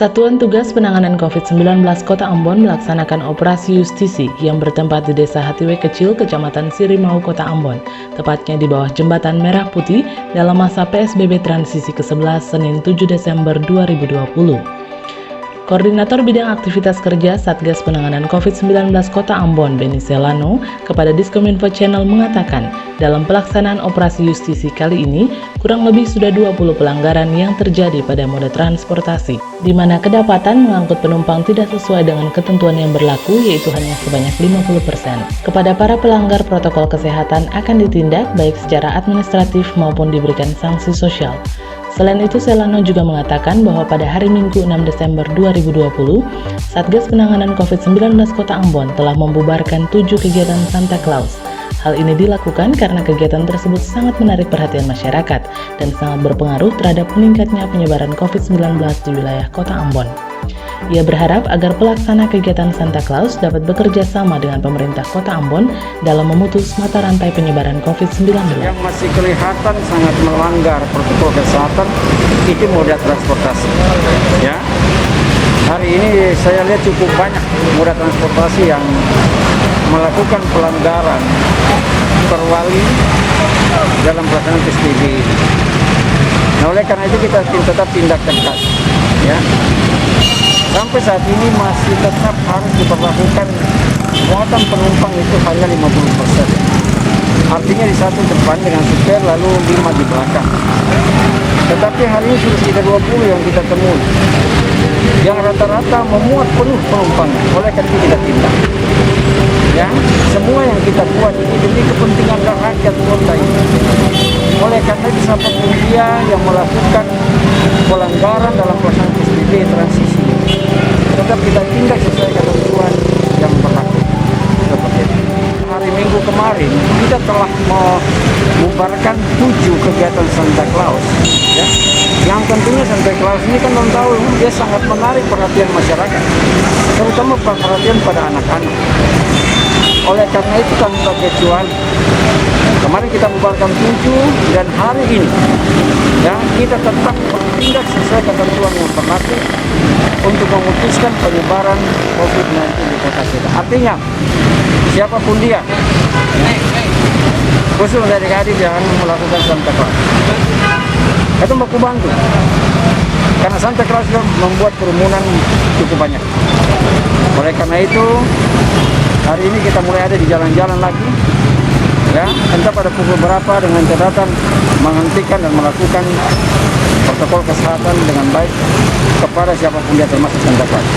Satuan Tugas Penanganan COVID-19 Kota Ambon melaksanakan operasi justisi yang bertempat di Desa Hatiwe Kecil, Kecamatan Sirimau, Kota Ambon, tepatnya di bawah Jembatan Merah Putih dalam masa PSBB Transisi ke-11 Senin 7 Desember 2020. Koordinator Bidang Aktivitas Kerja Satgas Penanganan COVID-19 Kota Ambon, Beni Selano, kepada Diskominfo Channel mengatakan, dalam pelaksanaan operasi justisi kali ini, kurang lebih sudah 20 pelanggaran yang terjadi pada moda transportasi, di mana kedapatan mengangkut penumpang tidak sesuai dengan ketentuan yang berlaku, yaitu hanya sebanyak 50%. Kepada para pelanggar protokol kesehatan akan ditindak baik secara administratif maupun diberikan sanksi sosial. Selain itu, Selano juga mengatakan bahwa pada hari Minggu 6 Desember 2020, Satgas Penanganan COVID-19 Kota Ambon telah membubarkan 7 kegiatan Santa Claus. Hal ini dilakukan karena kegiatan tersebut sangat menarik perhatian masyarakat dan sangat berpengaruh terhadap meningkatnya penyebaran COVID-19 di wilayah Kota Ambon. Ia berharap agar pelaksana kegiatan Santa Claus dapat bekerja sama dengan pemerintah Kota Ambon dalam memutus mata rantai penyebaran COVID-19. Yang masih kelihatan sangat melanggar protokol kesehatan itu moda transportasi. Ya, hari ini saya lihat cukup banyak moda transportasi yang melakukan pelanggaran perwali dalam pelaksanaan PSBB. Nah, oleh karena itu kita tetap tindak tegas. Ya. Sampai saat ini masih tetap harus diberlakukan muatan penumpang itu hanya 50%. Artinya di satu depan dengan supir lalu 5 di belakang. Tetapi hari ini sudah sekitar 20 yang kita temui, yang rata-rata memuat penuh penumpang. Oleh karena itu kita tindak. Ya, semua yang kita buat ini demi kepentingan rakyat kota ini. Oleh karena itu siapapun dia yang melakukan pelanggaran dalam pelaksanaan PSBB transisi, tetap kita tindak sesuai ketentuan yang berlaku. Seperti itu. Hari Minggu kemarin kita telah membubarkan 7 kegiatan Santa Claus. Ya. Yang tentunya Santa Claus ini kan tahu dia sangat menarik perhatian masyarakat, terutama perhatian pada anak-anak. Oleh karena itu tanpa kecuali kemarin kita bubarkan 7 dan hari ini ya kita tetap bertindak sesuai ketentuan yang berlaku untuk memutuskan penyebaran COVID-19 di kota kita. Artinya siapapun dia, khusus dari adik jangan melakukan Santa Claus. Itu mau bantu karena Santa Claus membuat kerumunan cukup banyak. Oleh karena itu hari ini kita mulai ada di jalan-jalan lagi, ya, entah pada pukul berapa dengan catatan menghentikan dan melakukan protokol kesehatan dengan baik kepada siapapun dia termasuk Santa Claus.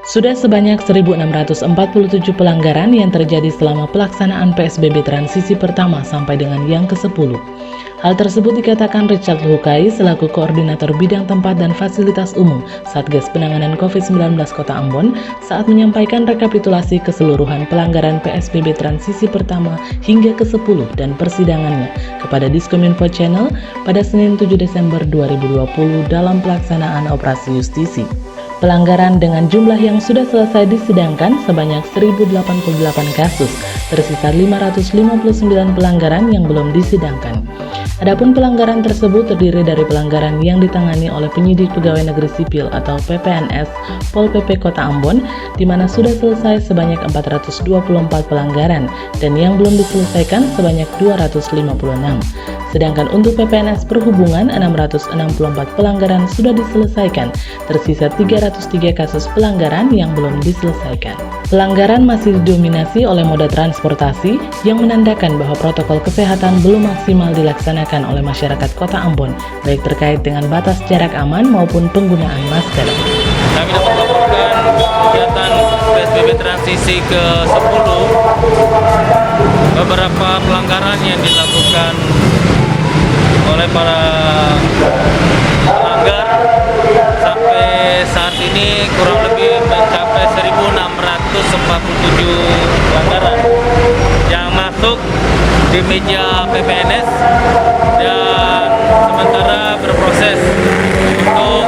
Sudah sebanyak 1.647 pelanggaran yang terjadi selama pelaksanaan PSBB transisi pertama sampai dengan yang ke-10. Hal tersebut dikatakan Richard Lukai selaku Koordinator Bidang Tempat dan Fasilitas Umum Satgas Penanganan COVID-19 Kota Ambon saat menyampaikan rekapitulasi keseluruhan pelanggaran PSBB transisi pertama hingga ke-10 dan persidangannya kepada Diskominfo Channel pada Senin 7 Desember 2020 dalam pelaksanaan operasi justisi. Pelanggaran dengan jumlah yang sudah selesai disidangkan sebanyak 1.088 kasus, tersisa 559 pelanggaran yang belum disidangkan. Adapun pelanggaran tersebut terdiri dari pelanggaran yang ditangani oleh penyidik pegawai negeri sipil atau PPNS Pol PP Kota Ambon, di mana sudah selesai sebanyak 424 pelanggaran dan yang belum diselesaikan sebanyak 256. Sedangkan untuk PPNS Perhubungan 664 pelanggaran sudah diselesaikan, tersisa 303 kasus pelanggaran yang belum diselesaikan. Pelanggaran masih didominasi oleh moda transportasi yang menandakan bahwa protokol kesehatan belum maksimal dilaksanakan oleh masyarakat Kota Ambon, baik terkait dengan batas jarak aman maupun penggunaan masker. Kami dapat melaporkan kegiatan PSBB transisi ke-10, beberapa pelanggaran yang dilakukan oleh para pelanggar sampai saat ini kurang lebih mencapai 1.647 pelanggaran. yang masuk di meja PPNS dan sementara berproses untuk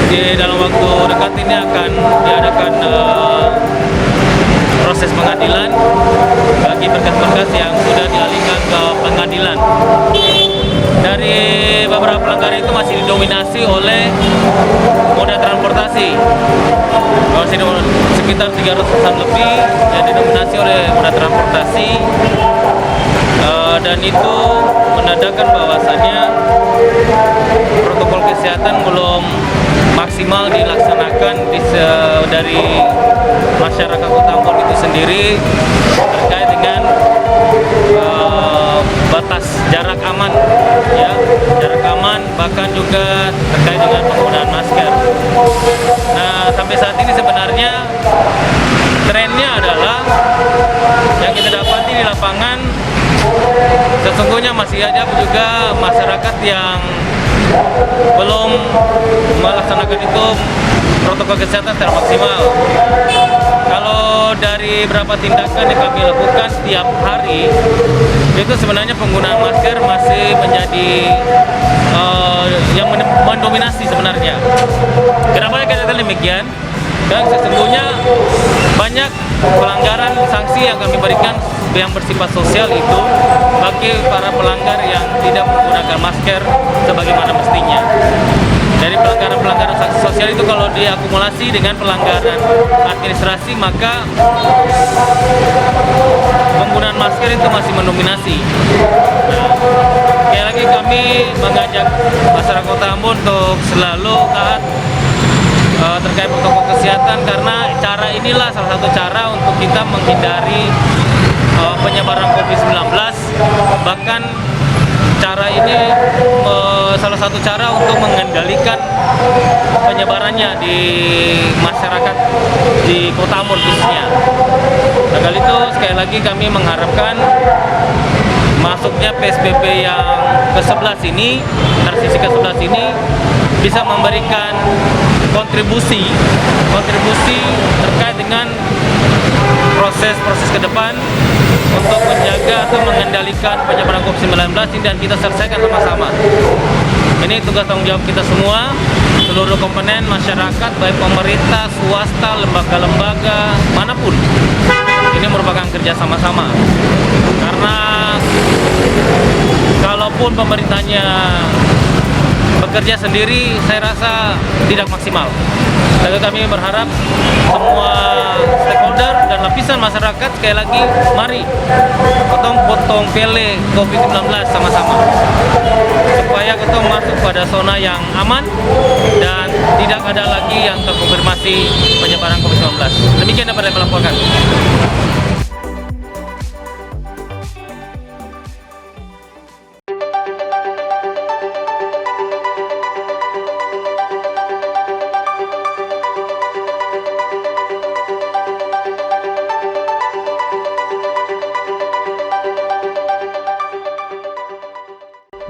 di dalam waktu dekat ini akan diadakan proses pengadilan bagi berkas-berkas yang sudah dialihkan ke pengadilan. Dari beberapa pelanggaran itu masih didominasi oleh moda transportasi. Masih sekitar 300-an lebih yang didominasi oleh moda transportasi, dan itu menandakan bahwasannya protokol kesehatan belum maksimal dilaksanakan dari masyarakat Kota Ambon itu sendiri terkait dengan batas jarak aman, ya, jarak aman, bahkan juga terkait dengan penggunaan masker. Nah, sampai saat ini sebenarnya trennya adalah yang kita dapati di lapangan, sesungguhnya masih ada juga masyarakat yang belum melaksanakan itu protokol kesehatan secara maksimal. Kalau dari beberapa tindakan yang kami lakukan setiap hari, itu sebenarnya penggunaan masker masih menjadi yang mendominasi sebenarnya. Kenapa kita katakan demikian? Dan sesungguhnya banyak pelanggaran sanksi yang kami berikan yang bersifat sosial itu bagi para pelanggar yang tidak menggunakan masker sebagaimana mestinya. Dari pelanggaran-pelanggaran sanksi sosial itu kalau diakumulasi dengan pelanggaran administrasi, maka penggunaan masker itu masih mendominasi. Nah, sekali lagi kami mengajak masyarakat Kota Ambon untuk selalu taat terkait protokol kesehatan, karena cara inilah salah satu cara untuk kita menghindari penyebaran COVID-19. Bahkan cara ini salah satu cara untuk mengendalikan penyebarannya di masyarakat di Kota Ambon khususnya. Nah, kali itu sekali lagi kami mengharapkan masuknya PSBB yang ke-11 ini, transisi ke-11 ini bisa memberikan kontribusi terkait dengan proses ke depan untuk menjaga atau mengendalikan penyebaran COVID-19 ini, dan kita selesaikan sama-sama. Ini tugas tanggung jawab kita semua, seluruh komponen masyarakat, baik pemerintah, swasta, lembaga-lembaga, manapun. Ini merupakan kerja sama-sama. Karena kalaupun pemerintahnya bekerja sendiri, saya rasa tidak maksimal. Lalu kami berharap semua stakeholder dan lapisan masyarakat sekali lagi, mari potong pele COVID-19 sama-sama supaya kita masuk pada zona yang aman dan tidak ada lagi yang terkonfirmasi penyebaran COVID-19. Demikian dapat saya melaporkan.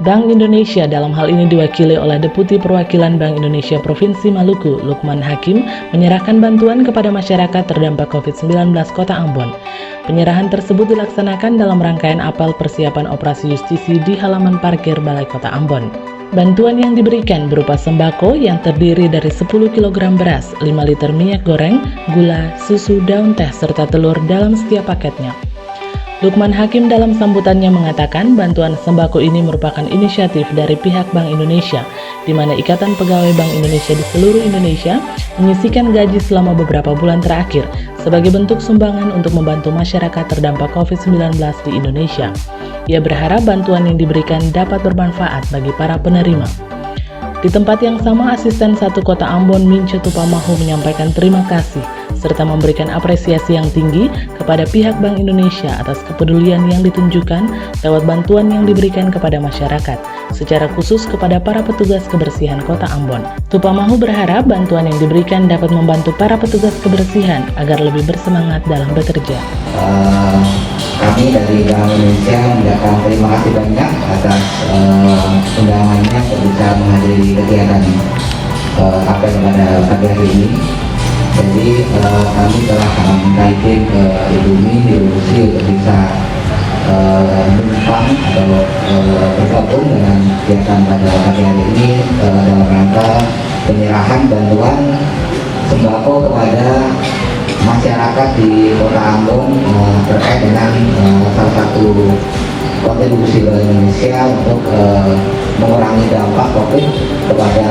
Bank Indonesia dalam hal ini diwakili oleh Deputi Perwakilan Bank Indonesia Provinsi Maluku, Lukman Hakim, menyerahkan bantuan kepada masyarakat terdampak COVID-19 Kota Ambon. Penyerahan tersebut dilaksanakan dalam rangkaian apel persiapan operasi justisi di halaman parkir Balai Kota Ambon. Bantuan yang diberikan berupa sembako yang terdiri dari 10 kg beras, 5 liter minyak goreng, gula, susu, daun teh, serta telur dalam setiap paketnya. Lukman Hakim dalam sambutannya mengatakan bantuan sembako ini merupakan inisiatif dari pihak Bank Indonesia, di mana Ikatan Pegawai Bank Indonesia di seluruh Indonesia menyisihkan gaji selama beberapa bulan terakhir sebagai bentuk sumbangan untuk membantu masyarakat terdampak COVID-19 di Indonesia. Ia berharap bantuan yang diberikan dapat bermanfaat bagi para penerima. Di tempat yang sama, Asisten 1 Kota Ambon Minco Tupamahu menyampaikan terima kasih serta memberikan apresiasi yang tinggi kepada pihak Bank Indonesia atas kepedulian yang ditunjukkan lewat bantuan yang diberikan kepada masyarakat, secara khusus kepada para petugas kebersihan Kota Ambon. Tupamahu berharap bantuan yang diberikan dapat membantu para petugas kebersihan agar lebih bersemangat dalam bekerja. Kami dari Bank Indonesia mengucapkan terima kasih banyak atas undangannya untuk bisa menghadiri kegiatan apel pada pagi hari ini. Jadi kami telah minta izin ke Indomie diurusi untuk bisa menumpang atau bergabung dengan kegiatan pada pagi hari ini dalam rangka penyerahan bantuan sembako kepada masyarakat di Kota Ambon terkait dengan salah satu kontribusi Bank Indonesia untuk mengurangi dampak COVID kepada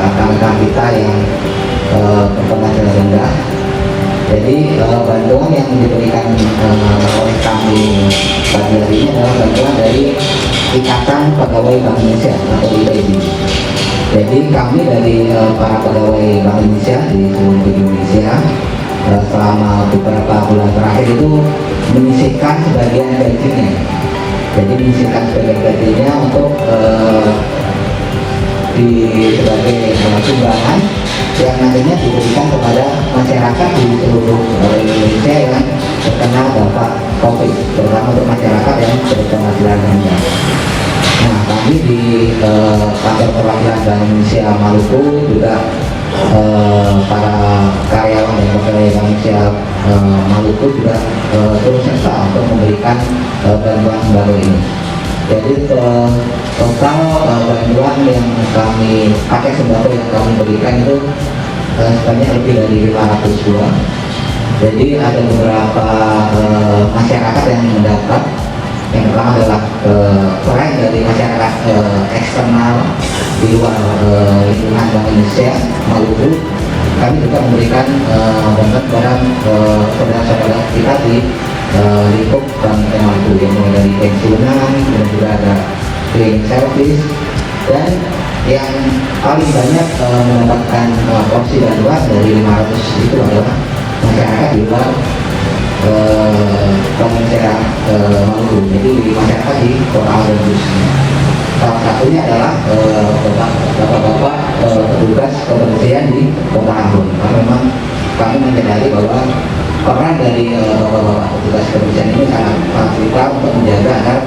rekan-rekan kita yang berpenghasilan rendah. Jadi bantuan yang diberikan oleh kami pagi hari ini adalah bantuan dari Ikatan Pegawai Bank Indonesia atau IPB. Jadi kami dari para pegawai Bank Indonesia di seluruh Indonesia selama beberapa bulan terakhir itu menyisihkan sebagian gajinya. Jadi menyisihkan sebagian gajinya untuk sebagai sumbangan yang nantinya diberikan kepada masyarakat di seluruh Indonesia yang terkena dampak COVID, terutama untuk masyarakat yang berpenghasilan rendah. Nah, kami di kantor perwakilan Bank Indonesia Maluku juga para karyawan dan pegawai Bank Indonesia Maluku juga turut serta untuk memberikan bantuan sembako ini. Jadi total bantuan yang kami pakai sembako yang kami berikan itu sebanyak lebih dari 500 buah. Jadi ada beberapa masyarakat yang mendapat. Yang pertama adalah selain dari masyarakat eksternal di luar lingkungan Bank Indonesia Maluku, kami juga memberikan bantuan kepada saudara-saudara kita di lingkup Bank Maluku, yang mulai dari pensiunan, dan juga ada cleaning service, dan yang paling banyak mendapatkan porsi bantuan dari 500 itu adalah masyarakat di luar Bank Indonesia Maluku. Jadi di masyarakat di Kota Ambon khususnya. Salah satunya adalah bapak-bapak petugas kebersihan di Kota Ambon. Karena memang kami menyadari bahwa peran dari bapak-bapak petugas kebersihan ini sangat vital untuk menjaga agar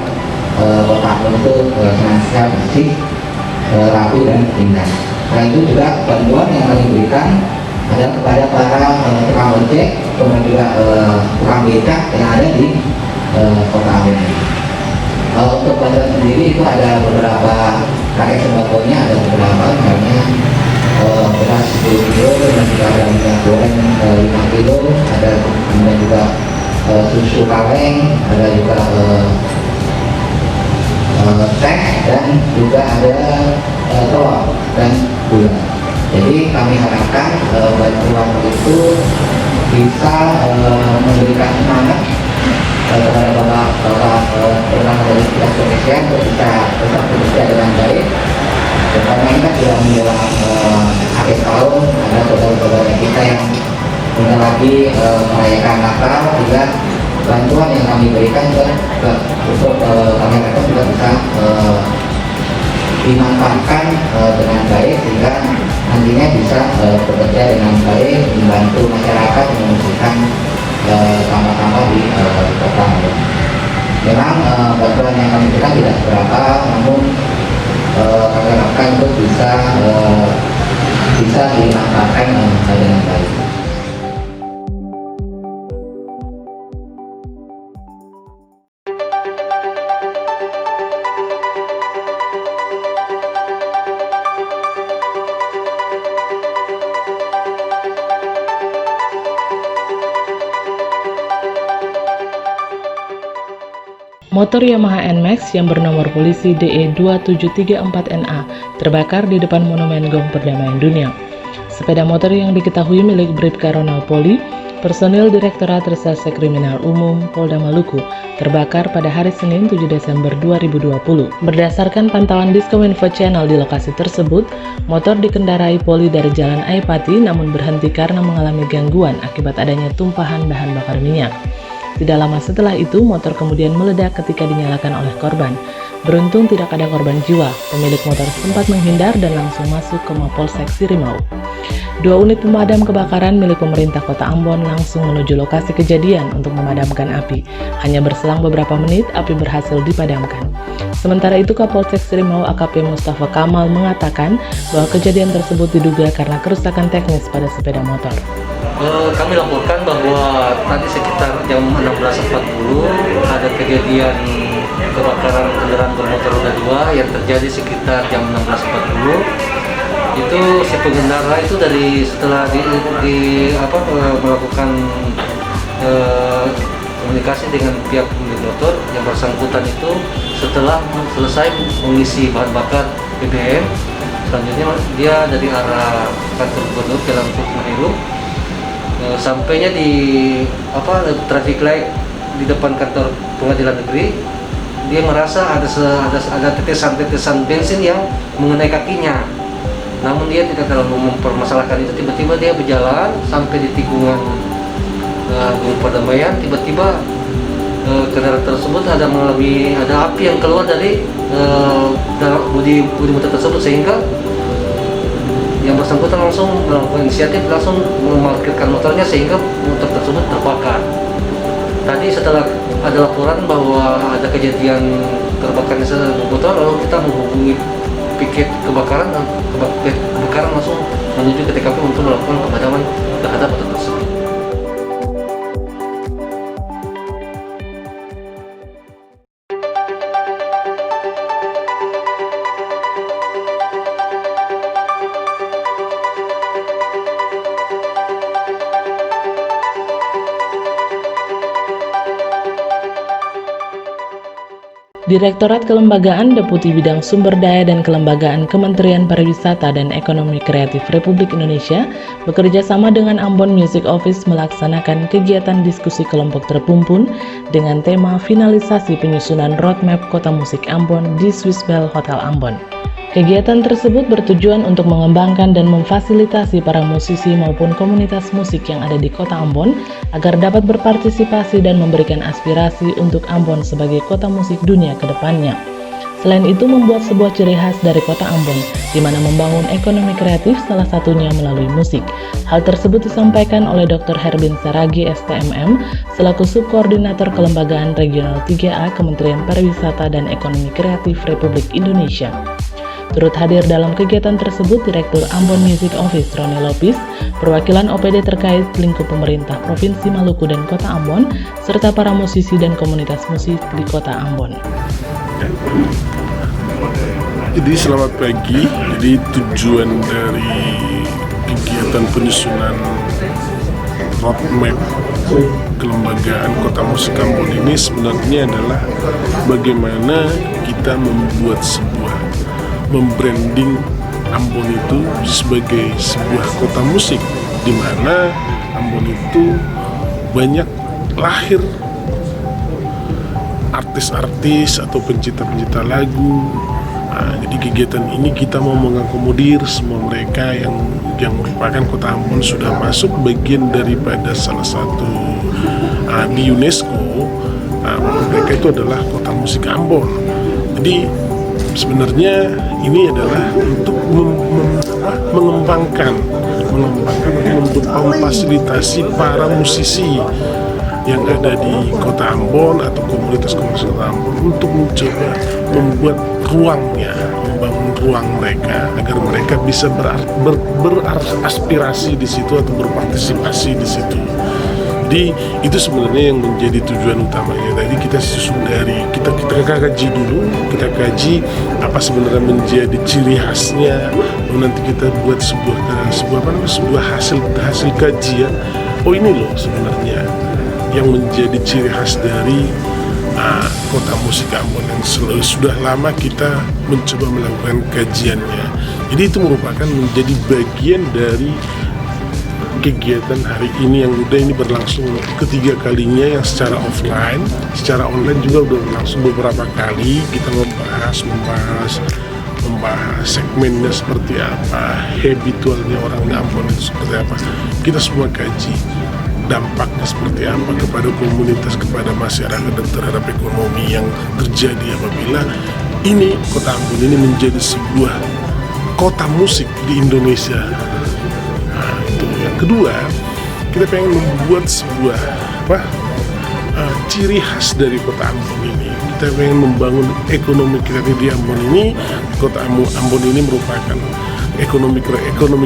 Kota Ambon itu senantiasa bersih, rapi dan indah. Nah, itu juga bantuan yang kami berikan adalah kepada para tukang ojek, kemudian juga tukang becak yang ada di Kota Ambon. Untuk bantuan sendiri itu ada beberapa paket sembakonya, ada beberapa, misalnya beras 10 kilo, dan juga ada minyak goreng 5 kilo, ada kemudian juga susu kaleng, ada juga teh, dan juga ada telur dan gula. Jadi kami harapkan bantuan itu bisa memberikan semangat kepada bapak terutama dari pihak kepolisian untuk bisa tetap bekerja dengan baik. Karena ini kan sudah menjelang akhir tahun, ada saudara-saudara kita yang bentar lagi merayakan Natal, juga bantuan yang kami berikan juga untuk kami harapkan juga bisa dimanfaatkan dengan baik, sehingga nantinya bisa bekerja dengan baik, membantu masyarakat membersihkan sampah-sampah di Kota Ambon. Memang bantuan yang kami berikan tidak seberapa, namun kami harapkan itu bisa dimanfaatkan dengan baik. Motor Yamaha NMAX yang bernomor polisi DE2734NA terbakar di depan Monumen Gong Perdamaian Dunia. Sepeda motor yang diketahui milik Bribka Ronald Poli, personil Direktorat Reserse Kriminal Umum Polda Maluku, terbakar pada hari Senin 7 Desember 2020. Berdasarkan pantauan Diskominfo Channel di lokasi tersebut, motor dikendarai Poli dari Jalan Aipati namun berhenti karena mengalami gangguan akibat adanya tumpahan bahan bakar minyak. Tidak lama setelah itu, motor kemudian meledak ketika dinyalakan oleh korban. Beruntung tidak ada korban jiwa. Pemilik motor sempat menghindar dan langsung masuk ke Mapolsek Sirimau. 2 unit pemadam kebakaran milik pemerintah Kota Ambon langsung menuju lokasi kejadian untuk memadamkan api. Hanya berselang beberapa menit, api berhasil dipadamkan. Sementara itu, Kapolsek Sirimau AKP Mustafa Kamal mengatakan bahwa kejadian tersebut diduga karena kerusakan teknis pada sepeda motor. Kami laporkan bahwa tadi sekitar jam 16.40 ada kejadian kebakaran kendaraan bermotor roda 2 yang terjadi sekitar jam 16.40. Itu si pengendara itu dari setelah melakukan komunikasi dengan pihak pemilik motor yang bersangkutan itu setelah selesai mengisi bahan bakar BBM, selanjutnya dia dari arah kantor gubernur Jalan Putmahirung sampainya di traffic light di depan kantor pengadilan negeri. Dia merasa ada tetesan bensin yang mengenai kakinya, namun dia tidak terlalu mempermasalahkan itu. Tiba-tiba dia berjalan sampai di tikungan Gunung Perdamaian, tiba-tiba kendaraan tersebut ada api yang keluar dari bodi motor tersebut, sehingga yang bersangkutan langsung melakukan inisiatif, langsung memarkirkan motornya sehingga motor tersebut terbakar. Tadi setelah ada laporan bahwa ada kejadian terbakarnya motor, lalu kita menghubungi piket kebakaran dan kebakaran langsung menuju ke TKP untuk melakukan pemadaman terhadap motor tersebut. Direktorat Kelembagaan Deputi Bidang Sumber Daya dan Kelembagaan Kementerian Pariwisata dan Ekonomi Kreatif Republik Indonesia bekerja sama dengan Ambon Music Office melaksanakan kegiatan diskusi kelompok terpumpun dengan tema finalisasi penyusunan roadmap Kota Musik Ambon di Swiss Bell Hotel Ambon. Kegiatan tersebut bertujuan untuk mengembangkan dan memfasilitasi para musisi maupun komunitas musik yang ada di Kota Ambon agar dapat berpartisipasi dan memberikan aspirasi untuk Ambon sebagai kota musik dunia ke depannya. Selain itu, membuat sebuah ciri khas dari Kota Ambon, di mana membangun ekonomi kreatif salah satunya melalui musik. Hal tersebut disampaikan oleh Dr. Herbin Saragi, STMM, selaku Subkoordinator Kelembagaan Regional 3A Kementerian Pariwisata dan Ekonomi Kreatif Republik Indonesia. Turut hadir dalam kegiatan tersebut Direktur Ambon Music Office Roni Lopis, perwakilan OPD terkait lingkup pemerintah Provinsi Maluku dan Kota Ambon, serta para musisi dan komunitas musik di Kota Ambon. Jadi selamat pagi. Jadi tujuan dari kegiatan penyusunan roadmap kelembagaan Kota Musik Ambon ini sebenarnya adalah bagaimana kita membranding Ambon itu sebagai sebuah kota musik, di mana Ambon itu banyak lahir artis-artis atau pencipta-pencipta lagu. Jadi kegiatan ini kita mau mengakomodir semua mereka yang merupakan Kota Ambon sudah masuk bagian daripada salah satu di UNESCO. Mereka itu adalah Kota Musik Ambon. Jadi sebenarnya ini adalah untuk mengembangkan untuk memfasilitasi para musisi yang ada di Kota Ambon atau komunitas-komunitas Kota Ambon untuk mencoba membuat membangun ruang mereka agar mereka bisa beraspirasi di situ atau berpartisipasi di situ. Jadi itu sebenarnya yang menjadi tujuan utamanya. Tadi kita susun dari kita kaji dulu, kita kaji apa sebenarnya menjadi ciri khasnya. Lalu nanti kita buat sebuah hasil kajian. Oh ini loh sebenarnya yang menjadi ciri khas dari Kota Musik Ambon yang sudah lama kita mencoba melakukan kajiannya. Jadi itu merupakan menjadi bagian dari kegiatan hari ini yang udah ini berlangsung ketiga kalinya, yang secara offline, secara online juga udah berlangsung beberapa kali. Kita membahas segmennya seperti apa, habitualnya orang Ambon itu seperti apa. Kita semua kaji dampaknya seperti apa kepada komunitas, kepada masyarakat dan terhadap ekonomi yang terjadi apabila ini Kota Ambon ini menjadi sebuah kota musik di Indonesia. Kedua, kita pengen membuat sebuah ciri khas dari Kota Ambon ini. Kita pengen membangun ekonomi kreatif di Ambon ini. Kota Ambon ini merupakan ekonomi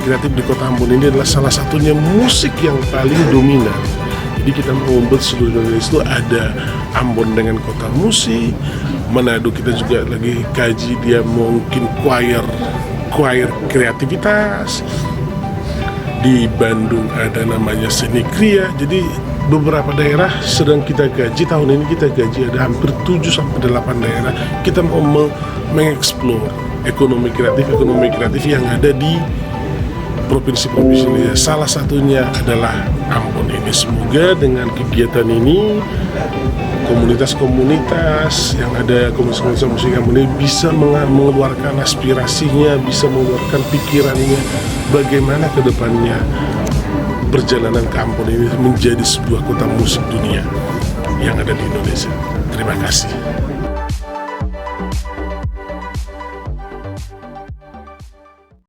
kreatif di Kota Ambon ini adalah salah satunya musik yang paling dominan. Jadi kita mau membuat seluruh Indonesia itu ada Ambon dengan kota musik. Manado kita juga lagi kaji dia mungkin choir kreativitas. Di Bandung ada namanya seni kriya. Jadi beberapa daerah sedang kita gaji, tahun ini kita gaji ada hampir 7-8 daerah. Kita mau mengeksplor ekonomi kreatif yang ada di provinsi-provinsi ini. Salah satunya adalah Ambon ini. Semoga dengan kegiatan ini komunitas-komunitas yang ada, komunitas musik Ambon ini bisa mengeluarkan aspirasinya, bisa mengeluarkan pikirannya bagaimana ke depannya perjalanan ke Ambon ini menjadi sebuah kota musik dunia yang ada di Indonesia. Terima kasih.